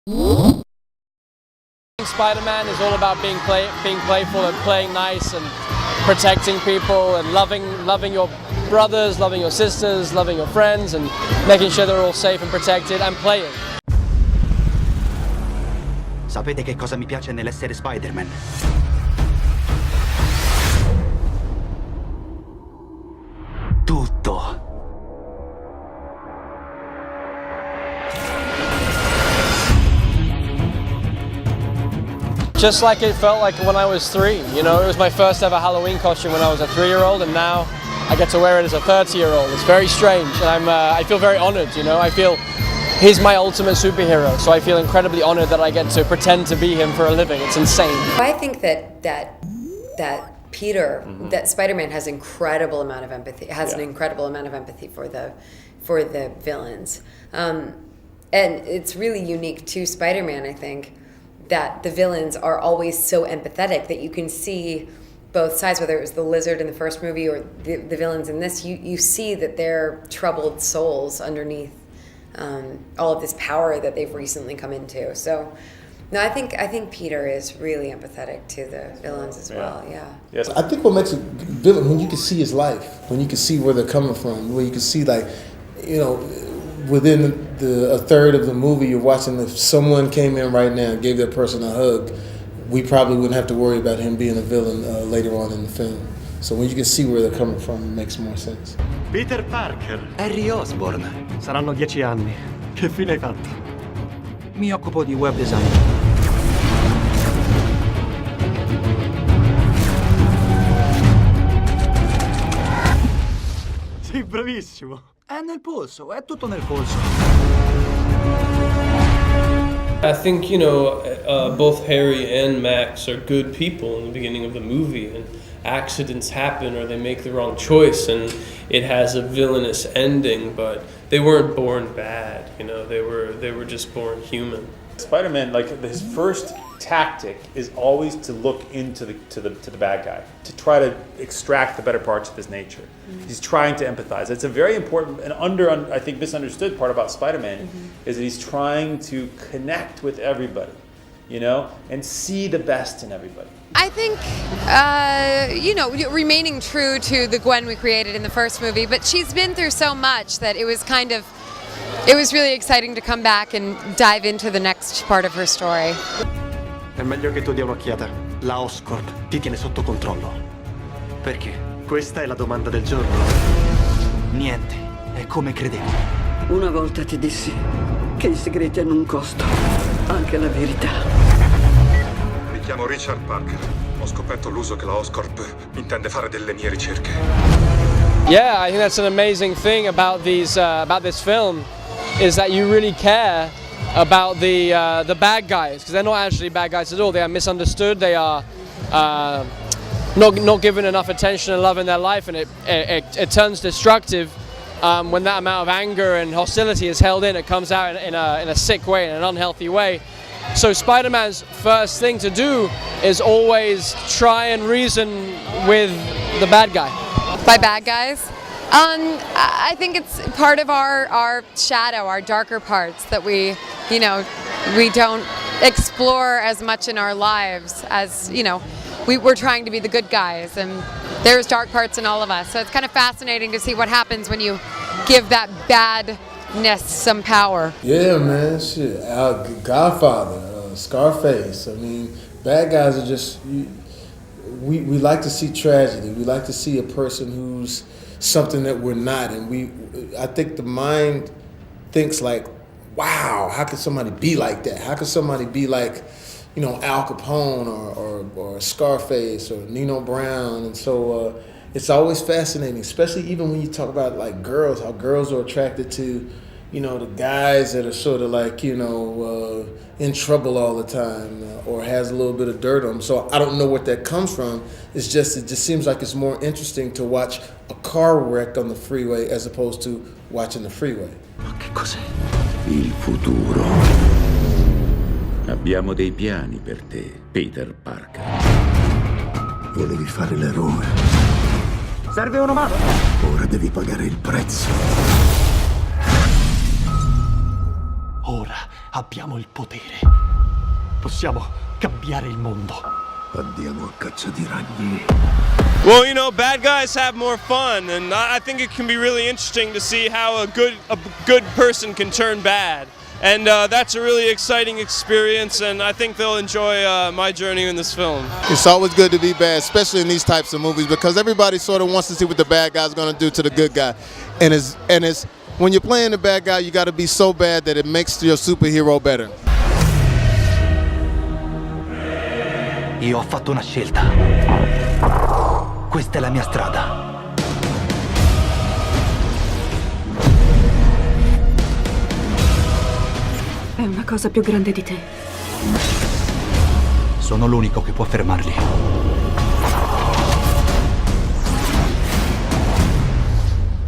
Spider-Man is all about being playful and playing nice and protecting people and loving your brothers, loving your sisters, loving your friends and making sure they're all safe and protected and playing. Sapete che cosa mi piace nell'essere Spider-Man? Tutto. Just like it felt like when I was 3, you know, it was my first ever Halloween costume when I was a 3-year-old, and now I get to wear it as a 30-year-old. It's very strange, and I feel very honored, you know. I feel he's my ultimate superhero, so I feel incredibly honored that I get to pretend to be him for a living. It's insane. I think that Peter, that Spider-Man has incredible amount of empathy, an incredible amount of empathy for the villains. And it's really unique to Spider-Man, I think, that the villains are always so empathetic that you can see both sides, whether it was the Lizard in the first movie or the villains in this, you see that they're troubled souls underneath all of this power that they've recently come into. So, no, I think Peter is really empathetic to the villains as well, Yes. I think what makes a villain, when you can see his life, when you can see where they're coming from, when you can see, like, you know, within a third of the movie you're watching, if someone came in right now and gave that person a hug, we probably wouldn't have to worry about him being a villain later on in the film. So when you can see where they're coming from, it makes more sense. Peter Parker. Harry Osborn. Saranno 10 anni. Che fine hai fatto? Mi occupo di web design. Sei bravissimo. È nel polso, è tutto nel polso. I think, you know, both Harry and Max are good people in the beginning of the movie, and accidents happen or they make the wrong choice and it has a villainous ending, but they weren't born bad, you know, they were just born human. Spider-Man, like his first tactic is always to look into the bad guy, to try to extract the better parts of his nature. He's trying to empathize. It's a very important and I think misunderstood part about Spider-Man is that he's trying to connect with everybody, you know, and see the best in everybody. I think, you know, remaining true to the Gwen we created in the first movie, but she's been through so much that it was really exciting to come back and dive into the next part of her story. È meglio che tu dia un'occhiata. La Oscorp ti tiene sotto controllo. Perché? Questa è la domanda del giorno. Niente, è come credevo. Una volta ti dissi che i segreti hanno un costo, anche la verità. Mi chiamo Richard Parker. Ho scoperto l'uso che la Oscorp intende fare delle mie ricerche. Yeah, I think that's an amazing thing about this film, is that you really care about the bad guys, because they're not actually bad guys at all. They are misunderstood. They are not given enough attention and love in their life, and it turns destructive when that amount of anger and hostility is held in. It comes out in a sick way, in an unhealthy way. So Spider-Man's first thing to do is always try and reason with the bad guy. By bad guys? I think it's part of our shadow, our darker parts that we don't explore as much in our lives as, you know, we're trying to be the good guys, and there's dark parts in all of us. So it's kind of fascinating to see what happens when you give that badness some power. Yeah, man, shit. Godfather, Scarface. I mean, bad guys are just, we like to see tragedy. We like to see a person who's something that we're not, and I think the mind thinks like, wow, how could somebody be like that? How could somebody be like, you know, Al Capone or Scarface or Nino Brown? And so it's always fascinating, especially even when you talk about like girls, how girls are attracted to, you know, the guys that are sort of like, you know, in trouble all the time or has a little bit of dirt on them. So I don't know what that comes from. It just seems like it's more interesting to watch a car wreck on the freeway as opposed to watching the freeway. Ma che cos'è? Il futuro. Abbiamo dei piani per te, Peter Parker. Volevi fare l'eroe. Serve una mano. Ora devi pagare il prezzo. Ora abbiamo il potere. Possiamo cambiare il mondo. Andiamo a caccia di ragni. Well, you know, bad guys have more fun, and I think it can be really interesting to see how a good person can turn bad. And that's a really exciting experience, and I think they'll enjoy my journey in this film. It's always good to be bad, especially in these types of movies, because everybody sort of wants to see what the bad guy's going to do to the good guy. And it's when you're playing the bad guy, you got to be so bad that it makes your superhero better. Io ho fatto una scelta. Questa è la mia strada. È una cosa più grande di te. Sono l'unico che può fermarli.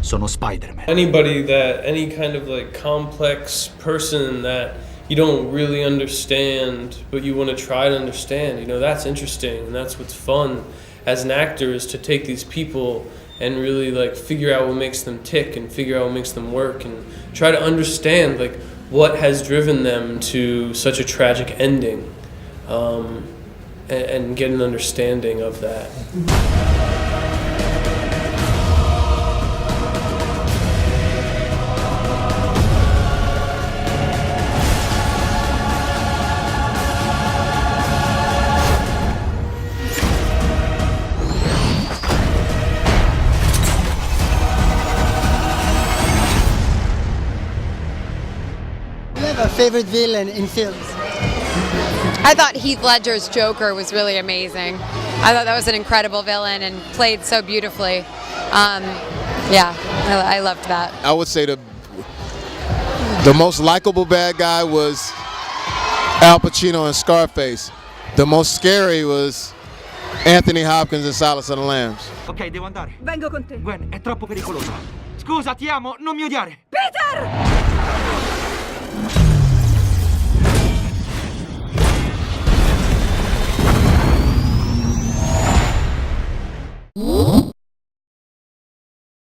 Sono Spider-Man. Any kind of like complex person that you don't really understand, but you want to try to understand, you know, that's interesting, and that's what's fun as an actor, is to take these people and really like figure out what makes them tick and figure out what makes them work and try to understand like what has driven them to such a tragic ending, and get an understanding of that. Favorite villain in films? I thought Heath Ledger's Joker was really amazing. I thought that was an incredible villain and played so beautifully. Yeah, I loved that. I would say the most likable bad guy was Al Pacino in Scarface. The most scary was Anthony Hopkins in Silence of the Lambs. Ok, devo andare. Vengo con te. Gwen, è troppo pericoloso. Scusa, ti amo, non mi odiare. Peter!